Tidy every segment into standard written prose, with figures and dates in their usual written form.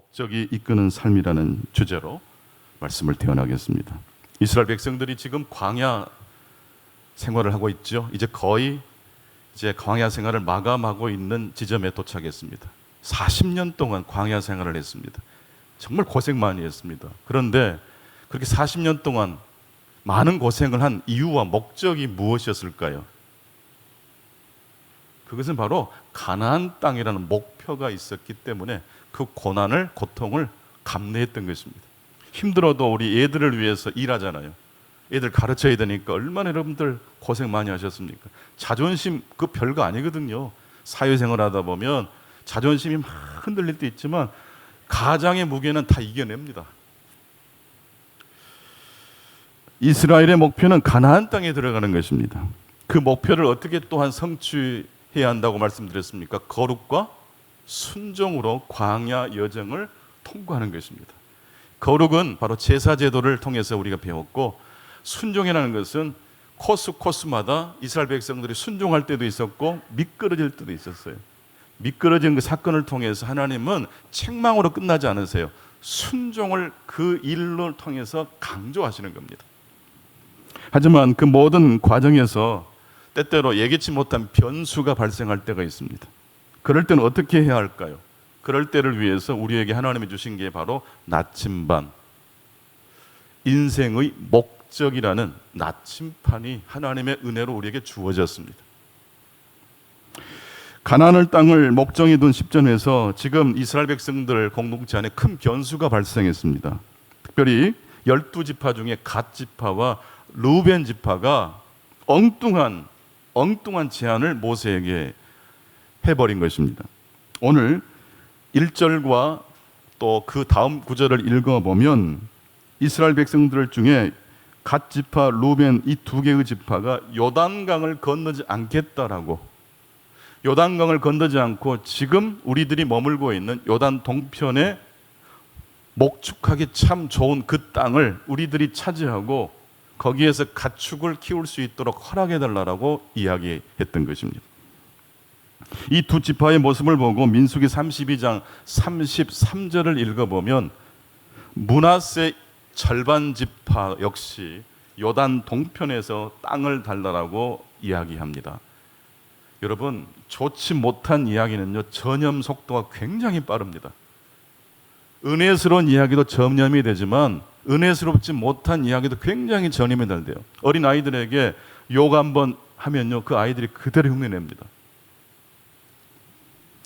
목적이 이끄는 삶이라는 주제로 말씀을 태어나겠습니다. 이스라엘 백성들이 지금 광야 생활을 하고 있죠. 이제 거의 광야 생활을 마감하고 있는 지점에 도착했습니다. 40년 동안 광야 생활을 했습니다. 정말 고생 많이 했습니다. 그런데 그렇게 40년 동안 많은 고생을 한 이유와 목적이 무엇이었을까요? 그것은 바로 가나안 땅이라는 목표가 있었기 때문에 그 고통을 감내했던 것입니다. 힘들어도 우리 애들을 위해서 일하잖아요. 애들 가르쳐야 되니까 얼마나 여러분들 고생 많이 하셨습니까? 자존심 그 별거 아니거든요. 사회생활 하다 보면 자존심이 막 흔들릴 때 있지만 가장의 무게는 다 이겨냅니다. 이스라엘의 목표는 가나안 땅에 들어가는 것입니다. 그 목표를 어떻게 또한 성취해야 한다고 말씀드렸습니까? 거룩과 순종으로 광야 여정을 통과하는 것입니다. 거룩은 바로 제사 제도를 통해서 우리가 배웠고, 순종이라는 것은 코스마다 이스라엘 백성들이 순종할 때도 있었고 미끄러질 때도 있었어요. 미끄러진 그 사건을 통해서 하나님은 책망으로 끝나지 않으세요. 순종을 그 일로 통해서 강조하시는 겁니다. 하지만 그 모든 과정에서 때때로 예기치 못한 변수가 발생할 때가 있습니다. 그럴 때는 어떻게 해야 할까요? 그럴 때를 위해서 우리에게 하나님이 주신 게 바로 나침반, 인생의 목적이라는 나침판이 하나님의 은혜로 우리에게 주어졌습니다. 가나안 땅을 목적에 둔 10전에서 지금 이스라엘 백성들 공동체 안에 큰 변수가 발생했습니다. 특별히 12지파 중에 갓 지파와 르우벤 지파가 엉뚱한 제안을 모세에게 해버린 것입니다. 오늘 1절과 또 그 다음 구절을 읽어보면 이스라엘 백성들 중에 갓 지파, 르우벤 이 두 개의 지파가 요단강을 건너지 않겠다라고, 요단강을 건너지 않고 지금 우리들이 머물고 있는 요단 동편에 목축하기 참 좋은 그 땅을 우리들이 차지하고 거기에서 가축을 키울 수 있도록 허락해달라고 이야기했던 것입니다. 이 두 지파의 모습을 보고 민수기 32장 33절을 읽어보면 므낫세 절반 지파 역시 요단 동편에서 땅을 달라고 이야기합니다. 여러분, 좋지 못한 이야기는요, 전염 속도가 굉장히 빠릅니다. 은혜스러운 이야기도 전염이 되지만 은혜스럽지 못한 이야기도 굉장히 전염이 잘 돼요. 어린 아이들에게 욕 한번 하면요, 그 아이들이 그대로 흉내냅니다.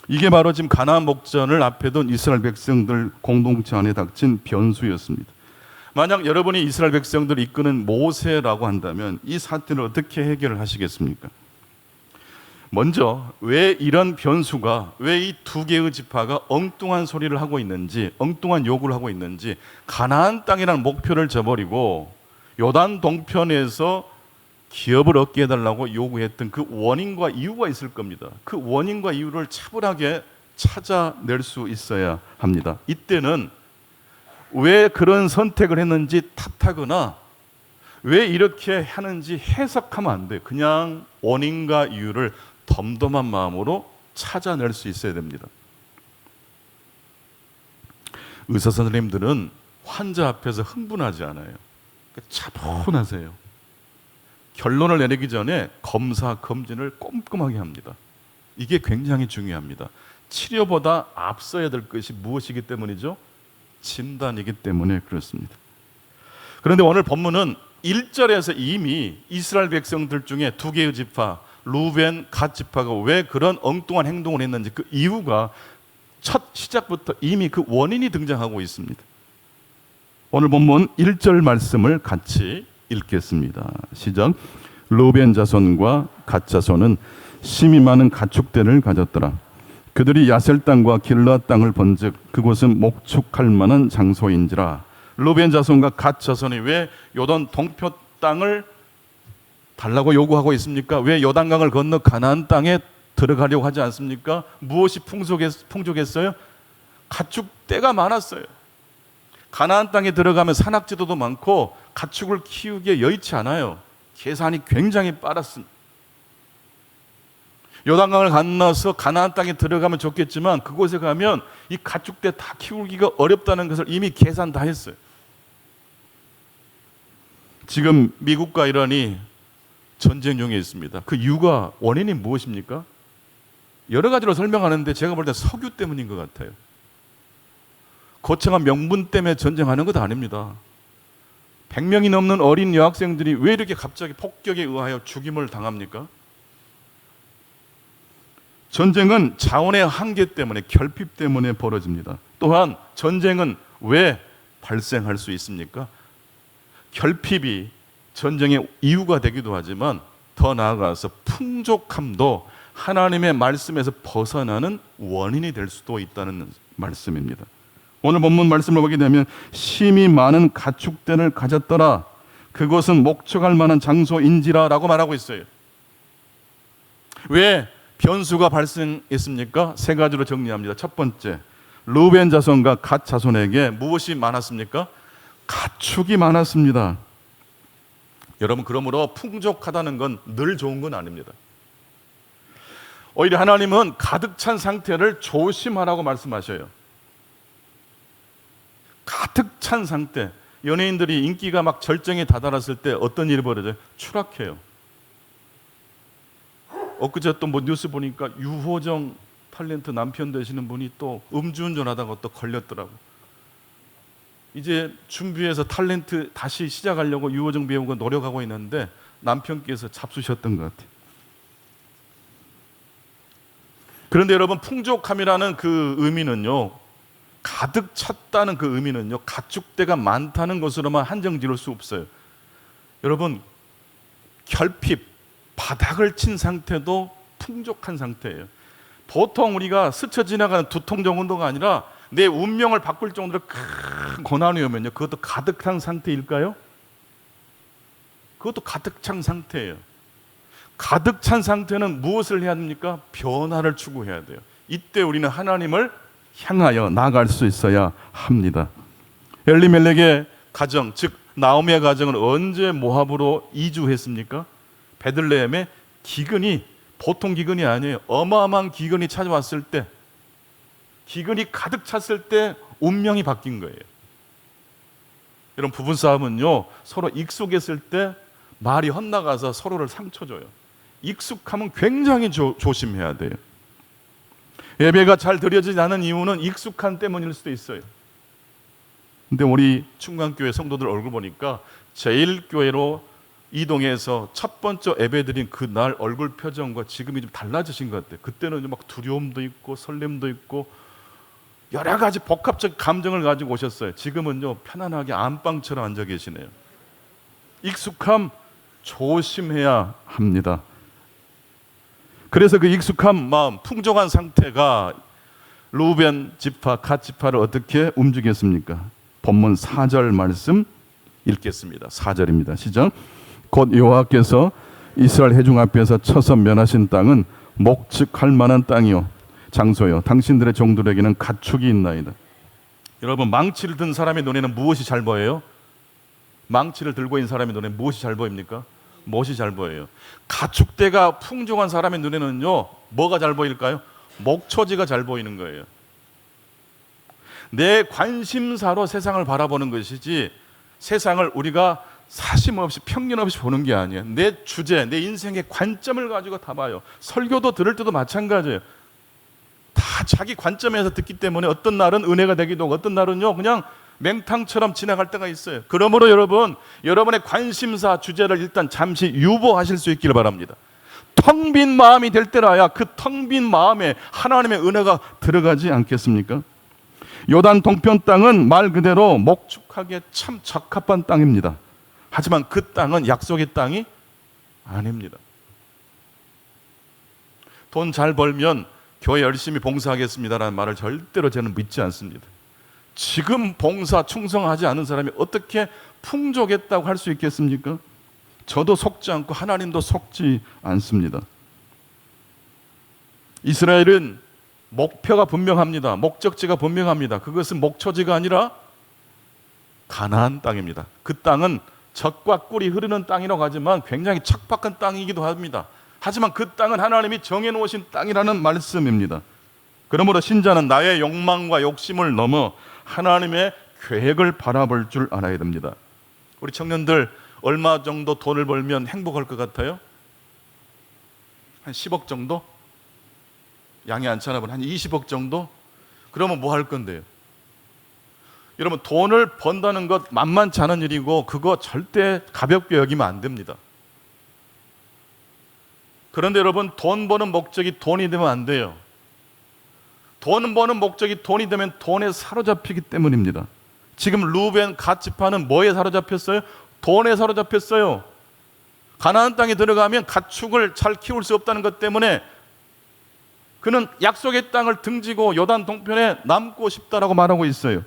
이게 바로 지금 가나안 목전을 앞에 둔 이스라엘 백성들 공동체 안에 닥친 변수였습니다. 만약 여러분이 이스라엘 백성들을 이끄는 모세라고 한다면 이 사태를 어떻게 해결을 하시겠습니까? 먼저 왜 이런 변수가, 왜 이 두 개의 지파가 엉뚱한 소리를 하고 있는지, 엉뚱한 요구를 하고 있는지, 가나안 땅이라는 목표를 저버리고 요단 동편에서 기업을 얻게 해달라고 요구했던 그 원인과 이유가 있을 겁니다. 그 원인과 이유를 차분하게 찾아낼 수 있어야 합니다. 이때는 왜 그런 선택을 했는지 탓하거나 왜 이렇게 하는지 해석하면 안 돼요. 그냥 원인과 이유를 덤덤한 마음으로 찾아낼 수 있어야 됩니다. 의사 선생님들은 환자 앞에서 흥분하지 않아요. 차분하세요. 결론을 내리기 전에 검사, 검진을 꼼꼼하게 합니다. 이게 굉장히 중요합니다. 치료보다 앞서야 될 것이 무엇이기 때문이죠? 진단이기 때문에 그렇습니다. 그런데 오늘 본문은 1절에서 이미 이스라엘 백성들 중에 두 개의 지파, 르우벤, 갓 지파가 왜 그런 엉뚱한 행동을 했는지 그 이유가 첫 시작부터 이미 그 원인이 등장하고 있습니다. 오늘 본문 1절 말씀을 같이 읽겠습니다. 시작. 르우벤 자손과 갓 자손은 심이 많은 가축대를 가졌더라. 그들이 야셀 땅과 길르앗 땅을 본즉 그곳은 목축할 만한 장소인지라. 르우벤 자손과 갓 자손이 왜 요단 동편 땅을 달라고 요구하고 있습니까? 왜 요단강을 건너 가나안 땅에 들어가려고 하지 않습니까? 무엇이 풍족했어요? 가축대가 많았어요. 가나안 땅에 들어가면 산악지도도 많고 가축을 키우기에 여의치 않아요. 계산이 굉장히 빠랐습니다. 요단강을 건너서 가나안 땅에 들어가면 좋겠지만 그곳에 가면 이 가축대 다 키우기가 어렵다는 것을 이미 계산 다 했어요. 지금 미국과 이란이 전쟁 중에 있습니다. 그 이유가 원인이 무엇입니까? 여러 가지로 설명하는데 제가 볼 때 석유 때문인 것 같아요. 거창한 명분 때문에 전쟁하는 것 아닙니다. 100명이 넘는 어린 여학생들이 왜 이렇게 갑자기 폭격에 의하여 죽임을 당합니까? 전쟁은 자원의 한계 때문에, 결핍 때문에 벌어집니다. 또한 전쟁은 왜 발생할 수 있습니까? 결핍이 전쟁의 이유가 되기도 하지만 더 나아가서 풍족함도 하나님의 말씀에서 벗어나는 원인이 될 수도 있다는 말씀입니다. 오늘 본문 말씀을 보게 되면 심히 많은 가축대를 가졌더라. 그것은 목축할 만한 장소인지라 라고 말하고 있어요. 왜 변수가 발생했습니까? 세 가지로 정리합니다. 첫 번째, 르우벤 자손과 갓 자손에게 무엇이 많았습니까? 가축이 많았습니다. 여러분, 그러므로 풍족하다는 건 늘 좋은 건 아닙니다. 오히려 하나님은 가득 찬 상태를 조심하라고 말씀하셔요. 가득 찬 상태. 연예인들이 인기가 막 절정에 다다랐을 때 어떤 일이 벌어져요? 추락해요. 엊그제 또 뭐 뉴스 보니까 유호정 탤런트 남편 되시는 분이 또 음주운전하다가 또 걸렸더라고. 이제 준비해서 탤런트 다시 시작하려고 유호정 배우가 노력하고 있는데 남편께서 잡수셨던 것 같아요. 그런데 여러분, 풍족함이라는 그 의미는요, 가득 찼다는 그 의미는요, 가축대가 많다는 것으로만 한정 지을 수 없어요. 여러분, 결핍, 바닥을 친 상태도 풍족한 상태예요. 보통 우리가 스쳐 지나가는 두통 정도가 아니라 내 운명을 바꿀 정도로 큰 고난이 오면요, 그것도 가득한 상태일까요? 그것도 가득 찬 상태예요. 가득 찬 상태는 무엇을 해야 됩니까? 변화를 추구해야 돼요. 이때 우리는 하나님을 향하여 나아갈 수 있어야 합니다. 엘리멜렉의 가정, 즉 나오미의 가정은 언제 모압으로 이주했습니까? 베들레헴의 기근이 보통 기근이 아니에요. 어마어마한 기근이 찾아왔을 때, 기근이 가득 찼을 때 운명이 바뀐 거예요. 이런 부부싸움은요, 서로 익숙했을 때 말이 헛나가서 서로를 상처 줘요. 익숙하면 굉장히 조심해야 돼요. 예배가 잘 드려지지 않은 이유는 익숙한 때문일 수도 있어요. 근데 우리 충강교회 성도들 얼굴 보니까 제1교회로 이동해서 첫 번째 예배 드린 그날 얼굴 표정과 지금이 좀 달라지신 것 같아요. 그때는 막 두려움도 있고 설렘도 있고 여러 가지 복합적 감정을 가지고 오셨어요. 지금은요, 편안하게 안방처럼 앉아 계시네요. 익숙함 조심해야 합니다. 그래서 그 익숙한 마음, 풍족한 상태가 르우벤 지파, 갓 지파를 어떻게 움직였습니까? 본문 4절 말씀 읽겠습니다. 4절입니다. 시작. 곧 여호와께서 이스라엘 회중 앞에서 쳐서 면하신 땅은 목축할 만한 땅이요 장소요 당신들의 종들에게는 가축이 있나이다. 여러분, 망치를 든 사람의 눈에는 무엇이 잘 보여요? 망치를 들고 있는 사람의 눈에 무엇이 잘 보입니까? 무엇이 잘 보여요? 가축대가 풍족한 사람의 눈에는요, 뭐가 잘 보일까요? 목초지가 잘 보이는 거예요. 내 관심사로 세상을 바라보는 것이지 세상을 우리가 사심 없이 편견 없이 보는 게 아니에요. 내 주제, 내 인생의 관점을 가지고 다 봐요. 설교도 들을 때도 마찬가지예요. 다 자기 관점에서 듣기 때문에 어떤 날은 은혜가 되기도 하고 어떤 날은요, 그냥 맹탕처럼 지나갈 때가 있어요. 그러므로 여러분, 여러분의 관심사 주제를 일단 잠시 유보하실 수 있기를 바랍니다. 텅 빈 마음이 될 때라야 그 텅 빈 마음에 하나님의 은혜가 들어가지 않겠습니까? 요단 동편 땅은 말 그대로 목축하기에 참 적합한 땅입니다. 하지만 그 땅은 약속의 땅이 아닙니다. 돈 잘 벌면 교회 열심히 봉사하겠습니다라는 말을 절대로 저는 믿지 않습니다. 지금 봉사 충성하지 않은 사람이 어떻게 풍족했다고 할 수 있겠습니까? 저도 속지 않고 하나님도 속지 않습니다. 이스라엘은 목표가 분명합니다. 목적지가 분명합니다. 그것은 목초지가 아니라 가나안 땅입니다. 그 땅은 젖과 꿀이 흐르는 땅이라고 하지만 굉장히 척박한 땅이기도 합니다. 하지만 그 땅은 하나님이 정해놓으신 땅이라는 말씀입니다. 그러므로 신자는 나의 욕망과 욕심을 넘어 하나님의 계획을 바라볼 줄 알아야 됩니다. 우리 청년들 얼마 정도 돈을 벌면 행복할 것 같아요? 한 10억 정도? 양이 안 차나 보네. 한 20억 정도? 그러면 뭐 할 건데요? 여러분, 돈을 번다는 것 만만치 않은 일이고 그거 절대 가볍게 여기면 안 됩니다. 그런데 여러분, 돈 버는 목적이 돈이 되면 안 돼요. 돈 버는 목적이 돈이 되면 돈에 사로잡히기 때문입니다. 지금 루벤 갓 지파는 뭐에 사로잡혔어요? 돈에 사로잡혔어요. 가나안 땅에 들어가면 가축을 잘 키울 수 없다는 것 때문에 그는 약속의 땅을 등지고 요단 동편에 남고 싶다라고 말하고 있어요.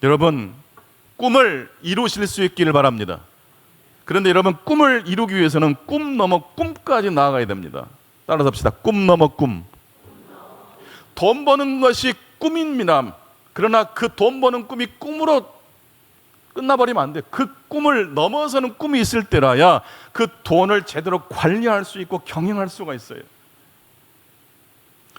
여러분, 꿈을 이루실 수 있기를 바랍니다. 그런데 여러분, 꿈을 이루기 위해서는 꿈 넘어 꿈까지 나아가야 됩니다. 따라서 합시다. 꿈 넘어 꿈. 돈 버는 것이 꿈입니다. 그러나 그 돈 버는 꿈이 꿈으로 끝나버리면 안 돼. 그 꿈을 넘어서는 꿈이 있을 때라야 그 돈을 제대로 관리할 수 있고 경영할 수가 있어요.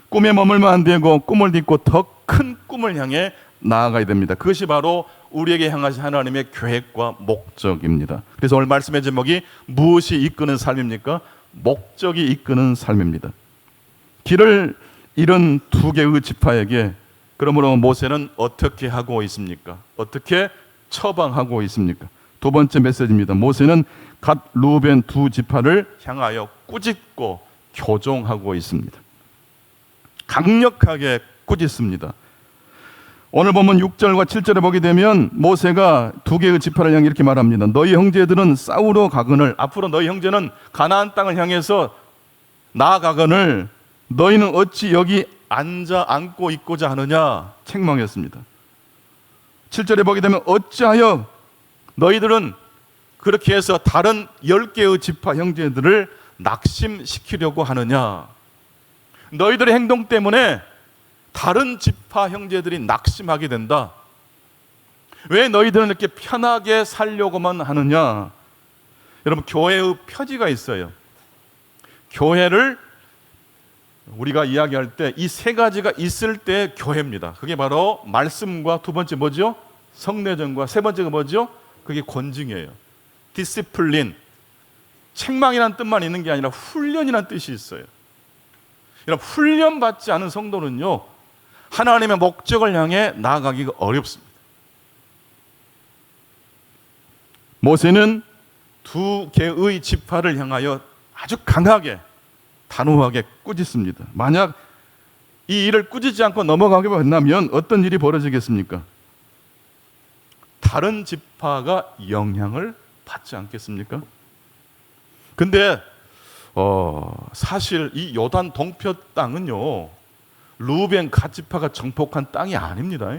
꿈에 머물면 안 되고 꿈을 딛고 더 큰 꿈을 향해 나아가야 됩니다. 그것이 바로 우리에게 향하신 하나님의 계획과 목적입니다. 그래서 오늘 말씀의 제목이 무엇이 이끄는 삶입니까? 목적이 이끄는 삶입니다. 길을 잃은 두 개의 지파에게 그러므로 모세는 어떻게 하고 있습니까? 어떻게 처방하고 있습니까? 두 번째 메시지입니다. 모세는 갓 루벤 두 지파를 향하여 꾸짖고 교종하고 있습니다. 강력하게 꾸짖습니다. 오늘 보면 6절과 7절에 보게 되면 모세가 두 개의 지파를 향해 이렇게 말합니다. 너희 형제들은 싸우러 가거늘, 앞으로 너희 형제는 가나안 땅을 향해서 나아가거늘 너희는 어찌 여기 앉고 있고자 하느냐 책망했습니다. 7절에 보게 되면 어찌하여 너희들은 그렇게 해서 다른 10개의 지파 형제들을 낙심시키려고 하느냐. 너희들의 행동 때문에 다른 지파 형제들이 낙심하게 된다. 왜 너희들은 이렇게 편하게 살려고만 하느냐. 여러분, 교회의 표지가 있어요. 교회를 우리가 이야기할 때 이 세 가지가 있을 때 교회입니다. 그게 바로 말씀과 두 번째 뭐죠? 성례전과 세 번째가 뭐죠? 그게 권징이에요. 디시플린. 책망이라는 뜻만 있는 게 아니라 훈련이라는 뜻이 있어요. 여러분, 훈련받지 않은 성도는요, 하나님의 목적을 향해 나아가기가 어렵습니다. 모세는 두 개의 지파를 향하여 아주 강하게 단호하게 꾸짖습니다. 만약 이 일을 꾸짖지 않고 넘어가기만 한다면 어떤 일이 벌어지겠습니까? 다른 지파가 영향을 받지 않겠습니까? 근데 사실 이 요단 동편 땅은요, 루벤 갓 지파가 정복한 땅이 아닙니다.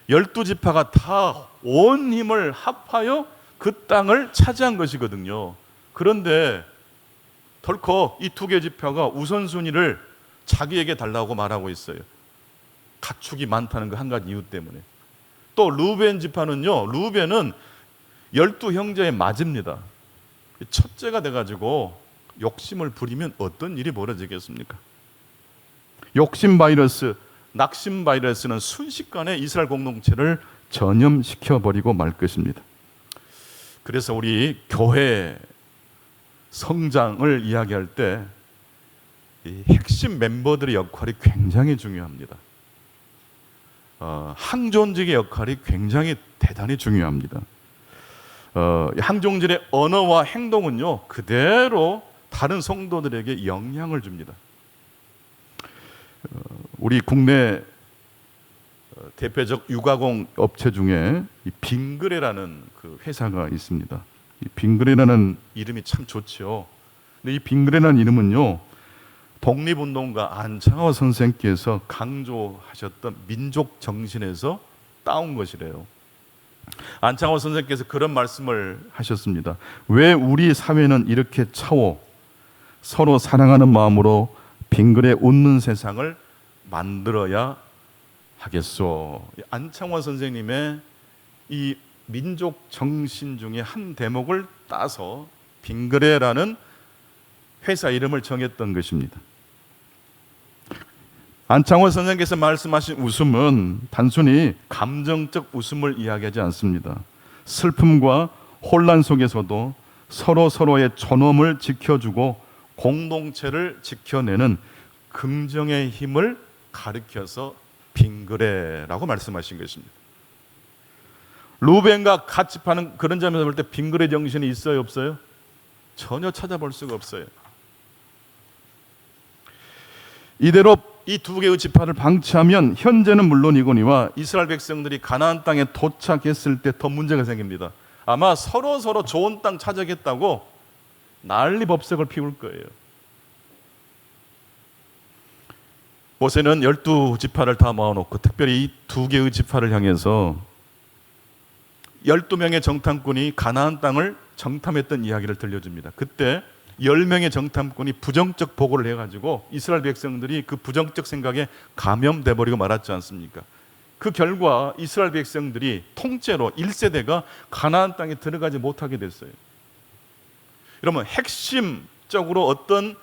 12지파가 다 온 힘을 합하여 그 땅을 차지한 것이거든요. 그런데 덜컥 이 두 개 지파가 우선순위를 자기에게 달라고 말하고 있어요. 가축이 많다는 그 한 가지 이유 때문에. 또 루벤 지파는요, 루벤은 12형제의 맞입니다. 첫째가 돼가지고 욕심을 부리면 어떤 일이 벌어지겠습니까? 욕심 바이러스, 낙심 바이러스는 순식간에 이스라엘 공동체를 전염시켜버리고 말 것입니다. 그래서 우리 교회 성장을 이야기할 때 이 핵심 멤버들의 역할이 굉장히 중요합니다. 항존직의 역할이 굉장히 대단히 중요합니다. 항존직의 언어와 행동은요, 그대로 다른 성도들에게 영향을 줍니다. 우리 국내 대표적 유가공 업체 중에 이 빙그레라는 그 회사가 있습니다. 이 빙그레라는 이름이 참 좋죠. 근데 이 빙그레라는 이름은요, 독립운동가 안창호 선생께서 강조하셨던 민족 정신에서 따온 것이래요. 안창호 선생께서 그런 말씀을 하셨습니다. 왜 우리 사회는 이렇게 차오 서로 사랑하는 마음으로 빙그레 웃는 세상을 만들어야 하겠소. 안창호 선생님의 이 민족 정신 중에 한 대목을 따서 빙그레라는 회사 이름을 정했던 것입니다. 안창호 선생께서 말씀하신 웃음은 단순히 감정적 웃음을 이야기하지 않습니다. 슬픔과 혼란 속에서도 서로의 존엄을 지켜주고 공동체를 지켜내는 긍정의 힘을 가르쳐서 빙그레라고 말씀하신 것입니다. 루벤과 같이 파는 그런 점에서 볼 때 빙그레 정신이 있어요, 없어요? 전혀 찾아볼 수가 없어요. 이대로 이 두 개의 지파를 방치하면 현재는 물론이거니와 이스라엘 백성들이 가나안 땅에 도착했을 때 더 문제가 생깁니다. 아마 서로 좋은 땅 찾아겠다고 난리 법석을 피울 거예요. 모세는 12지파를 다 모아놓고 특별히 이 두 개의 지파를 향해서 12명의 정탐꾼이 가나안 땅을 정탐했던 이야기를 들려줍니다. 그때 10명의 정탐꾼이 부정적 보고를 해가지고 이스라엘 백성들이 그 부정적 생각에 감염돼 버리고 말았지 않습니까? 그 결과 이스라엘 백성들이 통째로 1세대가 가나안 땅에 들어가지 못하게 됐어요. 그러면 핵심적으로 어떤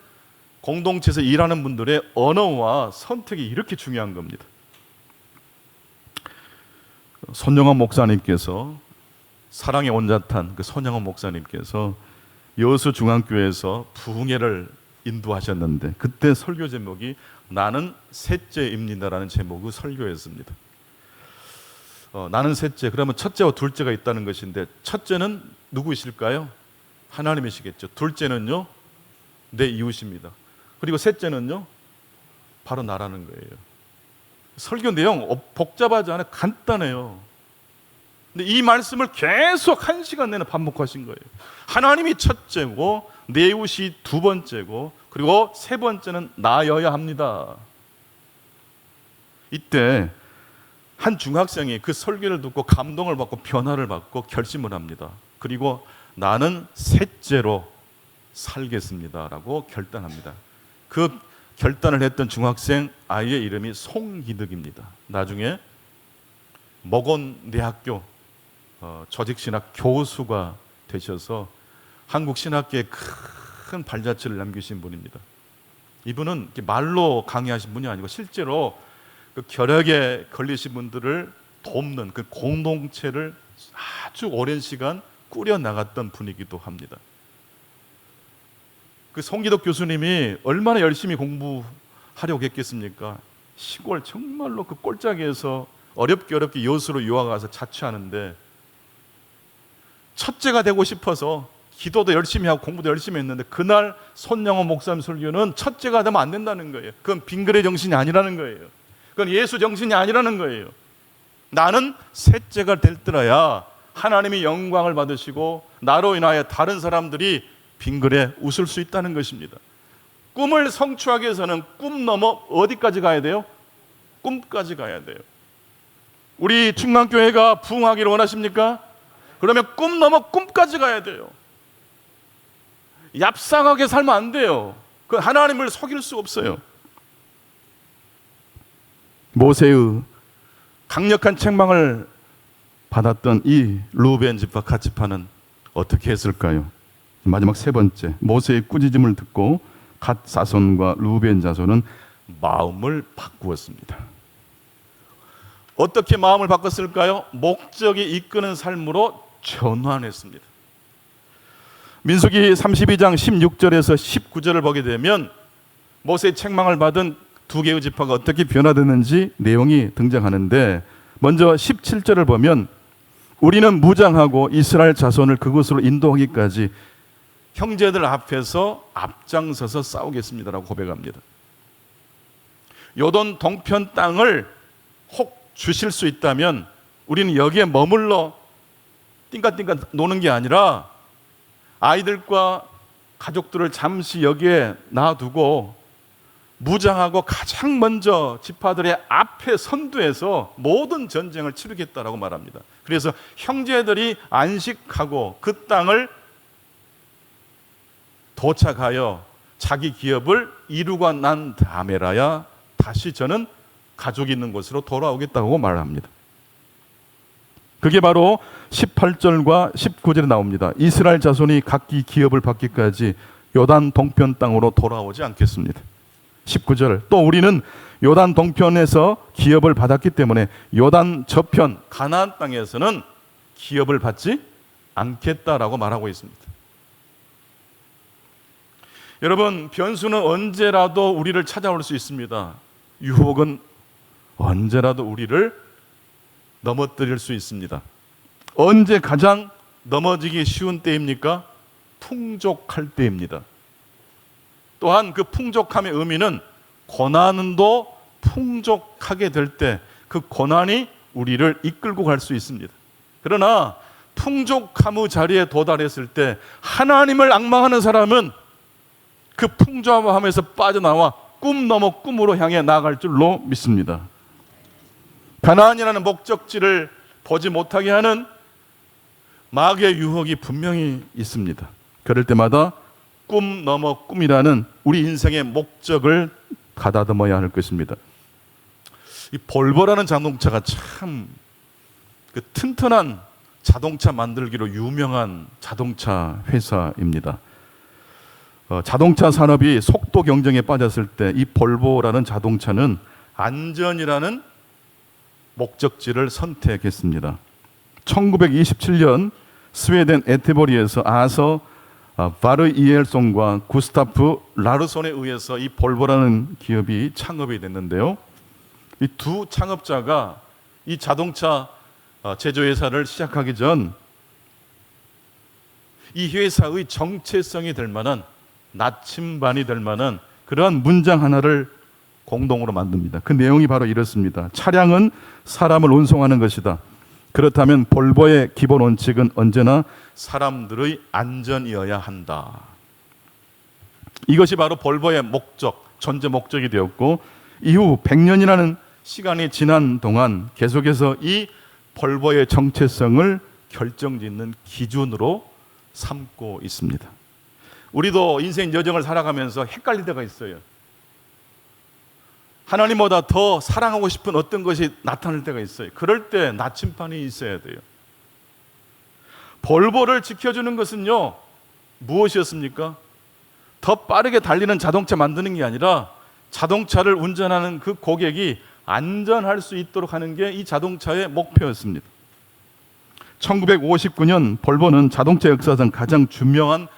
공동체에서 일하는 분들의 언어와 선택이 이렇게 중요한 겁니다. 손영원 목사님께서, 사랑의 온자탄 그 손영원 목사님께서 여수 중앙교회에서 부흥회를 인도하셨는데 그때 설교 제목이 나는 셋째입니다라는 제목의 설교였습니다. 나는 셋째, 그러면 첫째와 둘째가 있다는 것인데 첫째는 누구이실까요? 하나님이시겠죠. 둘째는요, 내 이웃입니다. 그리고 셋째는요, 바로 나라는 거예요. 설교 내용 복잡하지 않아요. 간단해요. 근데 이 말씀을 계속 1시간 내내 반복하신 거예요. 하나님이 첫째고 내 이웃이 두 번째고 그리고 세 번째는 나여야 합니다. 이때 한 중학생이 그 설교를 듣고 감동을 받고 변화를 받고 결심을 합니다. 그리고 나는 셋째로 살겠습니다라고 결단합니다. 그 결단을 했던 중학생 아이의 이름이 송기득입니다. 나중에 목원대학교 조직신학 교수가 되셔서 한국 신학계에 큰 발자취를 남기신 분입니다. 이분은 말로 강의하신 분이 아니고 실제로 그 결핵에 걸리신 분들을 돕는 그 공동체를 아주 오랜 시간 꾸려 나갔던 분이기도 합니다. 그 송기덕 교수님이 얼마나 열심히 공부하려고 했겠습니까? 시골 정말로 그 꼴짝이에서 어렵게 여수로 유학 가서 자취하는데 첫째가 되고 싶어서 기도도 열심히 하고 공부도 열심히 했는데 그날 손영원 목사님 설교는 첫째가 되면 안 된다는 거예요. 그건 빙그레 정신이 아니라는 거예요. 그건 예수 정신이 아니라는 거예요. 나는 셋째가 될 때라야 하나님이 영광을 받으시고 나로 인하여 다른 사람들이 빙그레 웃을 수 있다는 것입니다. 꿈을 성취하기 위해서는 꿈 넘어 어디까지 가야 돼요? 꿈까지 가야 돼요. 우리 충남교회가 부흥하기를 원하십니까? 그러면 꿈 넘어 꿈까지 가야 돼요. 얍상하게 살면 안 돼요. 그 하나님을 속일 수 없어요. 모세의 강력한 책망을 받았던 이 루벤 지파 갓 지파는 어떻게 했을까요? 마지막 세 번째, 모세의 꾸짖음을 듣고 갓 자손과 루벤 자손은 마음을 바꾸었습니다. 어떻게 마음을 바꿨을까요? 목적이 이끄는 삶으로 전환했습니다. 민수기 32장 16절에서 19절을 보게 되면 모세의 책망을 받은 두 개의 지파가 어떻게 변화됐는지 내용이 등장하는데, 먼저 17절을 보면 우리는 무장하고 이스라엘 자손을 그곳으로 인도하기까지 형제들 앞에서 앞장서서 싸우겠습니다라고 고백합니다. 요돈 동편 땅을 혹 주실 수 있다면 우리는 여기에 머물러 띵까띵까 노는 게 아니라 아이들과 가족들을 잠시 여기에 놔두고 무장하고 가장 먼저 지파들의 앞에 선두에서 모든 전쟁을 치르겠다라고 말합니다. 그래서 형제들이 안식하고 그 땅을 도착하여 자기 기업을 이루고 난 다음에라야 다시 저는 가족이 있는 곳으로 돌아오겠다고 말합니다. 그게 바로 18절과 19절에 나옵니다. 이스라엘 자손이 각기 기업을 받기까지 요단 동편 땅으로 돌아오지 않겠습니다. 19절, 또 우리는 요단 동편에서 기업을 받았기 때문에 요단 저편 가나안 땅에서는 기업을 받지 않겠다라고 말하고 있습니다. 여러분, 변수는 언제라도 우리를 찾아올 수 있습니다. 유혹은 언제라도 우리를 넘어뜨릴 수 있습니다. 언제 가장 넘어지기 쉬운 때입니까? 풍족할 때입니다. 또한 그 풍족함의 의미는 고난도 풍족하게 될 때 그 고난이 우리를 이끌고 갈 수 있습니다. 그러나 풍족함의 자리에 도달했을 때 하나님을 앙망하는 사람은 그 풍족함에서 빠져나와 꿈 넘어 꿈으로 향해 나아갈 줄로 믿습니다. 가나안이라는 목적지를 보지 못하게 하는 마귀의 유혹이 분명히 있습니다. 그럴 때마다 꿈 넘어 꿈이라는 우리 인생의 목적을 가다듬어야 할 것입니다. 이 볼보라는 자동차가 참 그 튼튼한 자동차 만들기로 유명한 자동차 회사입니다. 자동차 산업이 속도 경쟁에 빠졌을 때 이 볼보라는 자동차는 안전이라는 목적지를 선택했습니다. 1927년 스웨덴 에테보리에서 아서 바르이엘손과 구스타프 라르손에 의해서 이 볼보라는 기업이 창업이 됐는데요. 이 두 창업자가 이 자동차 제조회사를 시작하기 전 이 회사의 정체성이 될 만한, 나침반이 될 만한 그러한 문장 하나를 공동으로 만듭니다. 그 내용이 바로 이렇습니다. 차량은 사람을 운송하는 것이다. 그렇다면 볼보의 기본 원칙은 언제나 사람들의 안전이어야 한다. 이것이 바로 볼보의 목적, 존재 목적이 되었고, 이후 100년이라는 시간이 지난 동안 계속해서 이 볼보의 정체성을 결정짓는 기준으로 삼고 있습니다. 우리도 인생 여정을 살아가면서 헷갈릴 때가 있어요. 하나님보다 더 사랑하고 싶은 어떤 것이 나타날 때가 있어요. 그럴 때 나침반이 있어야 돼요. 볼보를 지켜주는 것은요, 무엇이었습니까? 더 빠르게 달리는 자동차 만드는 게 아니라 자동차를 운전하는 그 고객이 안전할 수 있도록 하는 게 이 자동차의 목표였습니다. 1959년 볼보는 자동차 역사상 가장 중요한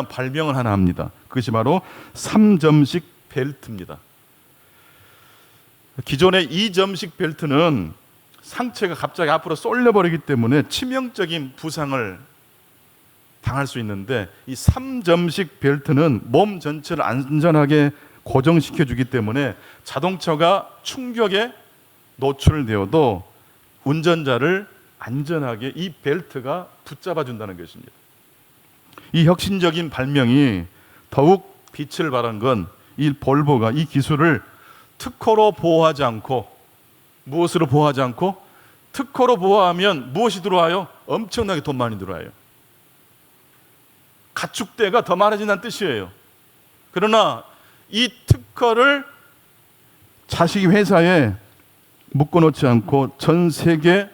발명을 하나 합니다. 그것이 바로 3점식 벨트입니다. 기존의 2점식 벨트는 상체가 갑자기 앞으로 쏠려버리기 때문에 치명적인 부상을 당할 수 있는데, 이 3점식 벨트는 몸 전체를 안전하게 고정시켜주기 때문에 자동차가 충격에 노출되어도 운전자를 안전하게 이 벨트가 붙잡아준다는 것입니다. 이 혁신적인 발명이 더욱 빛을 발한 건 이 볼보가 이 기술을 특허로 보호하지 않고, 무엇으로 보호하지 않고? 특허로 보호하면 무엇이 들어와요? 엄청나게 돈 많이 들어와요. 가축대가 더 많아진다는 뜻이에요. 그러나 이 특허를 자식 회사에 묶어놓지 않고 전 세계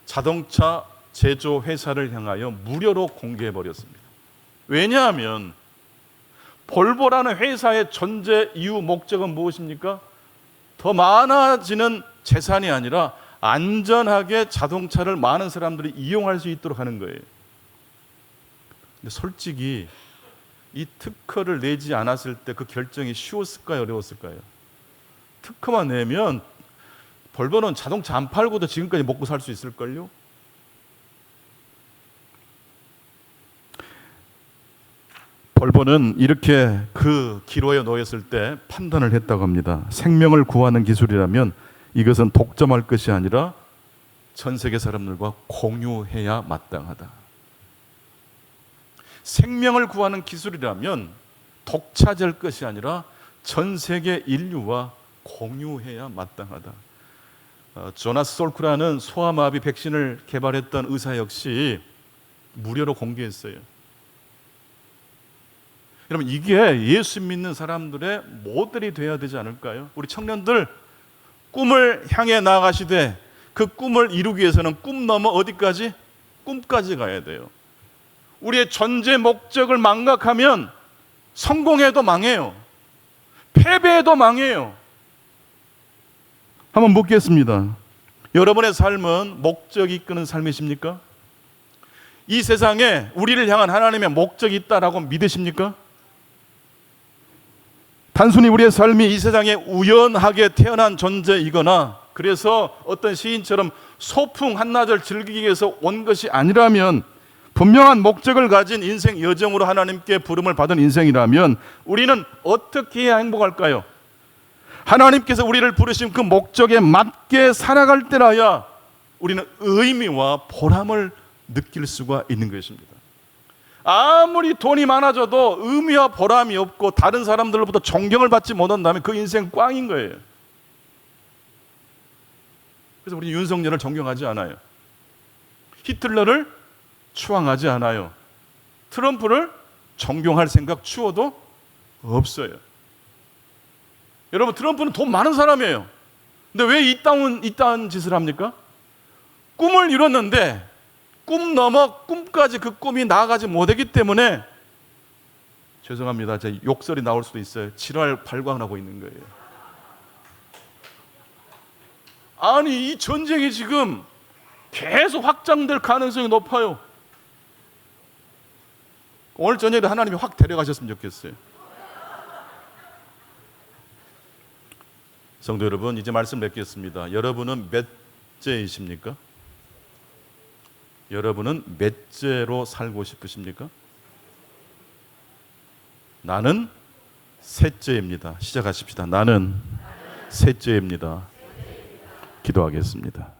자동차 제조 회사를 향하여 무료로 공개해버렸습니다. 왜냐하면 볼보라는 회사의 존재 이유 목적은 무엇입니까? 더 많아지는 재산이 아니라 안전하게 자동차를 많은 사람들이 이용할 수 있도록 하는 거예요. 근데 솔직히 이 특허를 내지 않았을 때 그 결정이 쉬웠을까요? 어려웠을까요? 특허만 내면 볼보는 자동차 안 팔고도 지금까지 먹고 살 수 있을걸요? 볼보는 이렇게 그 기로에 놓였을 때 판단을 했다고 합니다. 생명을 구하는 기술이라면 이것은 독점할 것이 아니라 전 세계 사람들과 공유해야 마땅하다. 생명을 구하는 기술이라면 독차지할 것이 아니라 전 세계 인류와 공유해야 마땅하다. 조나스 솔크라는 소아마비 백신을 개발했던 의사 역시 무료로 공개했어요. 여러분, 이게 예수 믿는 사람들의 모델이 되어야 되지 않을까요? 우리 청년들 꿈을 향해 나아가시되 그 꿈을 이루기 위해서는 꿈 넘어 어디까지? 꿈까지 가야 돼요. 우리의 존재 목적을 망각하면 성공해도 망해요. 패배해도 망해요. 한번 묻겠습니다. 여러분의 삶은 목적이 이끄는 삶이십니까? 이 세상에 우리를 향한 하나님의 목적이 있다라고 믿으십니까? 단순히 우리의 삶이 이 세상에 우연하게 태어난 존재이거나 그래서 어떤 시인처럼 소풍 한나절 즐기기 위해서 온 것이 아니라면, 분명한 목적을 가진 인생 여정으로 하나님께 부름을 받은 인생이라면 우리는 어떻게 해야 행복할까요? 하나님께서 우리를 부르신 그 목적에 맞게 살아갈 때라야 우리는 의미와 보람을 느낄 수가 있는 것입니다. 아무리 돈이 많아져도 의미와 보람이 없고 다른 사람들로부터 존경을 받지 못한다면 그 인생 꽝인 거예요. 그래서 우리 윤석열을 존경하지 않아요. 히틀러를 추앙하지 않아요. 트럼프를 존경할 생각 추워도 없어요. 여러분, 트럼프는 돈 많은 사람이에요. 근데 왜 이딴 짓을 합니까? 꿈을 이뤘는데 꿈 넘어 꿈까지 그 꿈이 나아가지 못했기 때문에, 죄송합니다, 제 욕설이 나올 수도 있어요, 질환 발광을 하고 있는 거예요. 아니, 이 전쟁이 지금 계속 확장될 가능성이 높아요. 오늘 저녁에 하나님이 확 데려가셨으면 좋겠어요. 성도 여러분, 이제 말씀 맺겠습니다. 여러분은 몇째이십니까? 여러분은 몇째로 살고 싶으십니까? 나는 셋째입니다. 시작하십시다. 나는 셋째입니다. 기도하겠습니다.